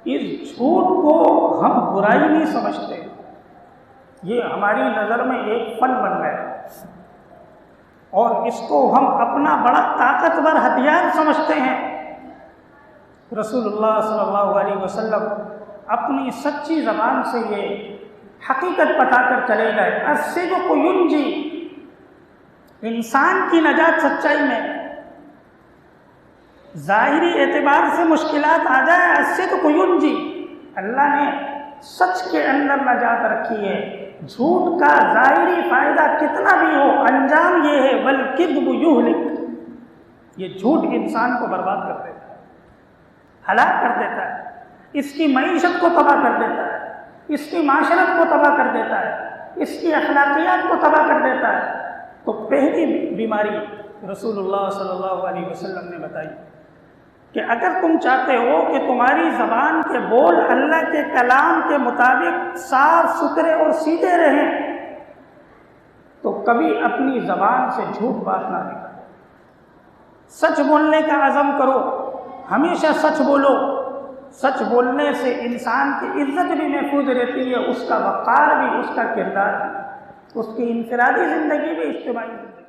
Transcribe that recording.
اس جھوٹ کو ہم برائی نہیں سمجھتے، یہ ہماری نظر میں ایک فن بن گیا اور اس کو ہم اپنا بڑا طاقتور ہتھیار سمجھتے ہیں۔ رسول اللہ صلی اللہ علیہ وسلم اپنی سچی زبان سے یہ حقیقت بتا کر چلے گئے، الصدق ینجی، انسان کی نجات سچائی میں، ظاہری اعتبار سے مشکلات آ جائے، الصدق ینجی، اللہ نے سچ کے اندر نجات رکھی ہے۔ جھوٹ کا ظاہری فائدہ کتنا بھی ہو، انجام یہ ہے والکذب یہلک، یہ جھوٹ انسان کو برباد کر دیتا ہے، ہلاک کر دیتا ہے، اس کی معیشت کو تباہ کر دیتا ہے، اس کی معاشرت کو تباہ کر دیتا ہے، اس کی اخلاقیات کو تباہ کر دیتا ہے۔ تو پہلی بیماری رسول اللہ صلی اللہ علیہ وسلم نے بتائی کہ اگر تم چاہتے ہو کہ تمہاری زبان کے بول اللہ کے کلام کے مطابق صاف ستھرے اور سیدھے رہیں تو کبھی اپنی زبان سے جھوٹ بات نہ نکالو، سچ بولنے کا عزم کرو، ہمیشہ سچ بولو۔ سچ بولنے سے انسان کی عزت بھی محفوظ رہتی ہے، اس کا وقار بھی، اس کا کردار بھی، اس کی انفرادی زندگی بھی، اجتماعی زندگی۔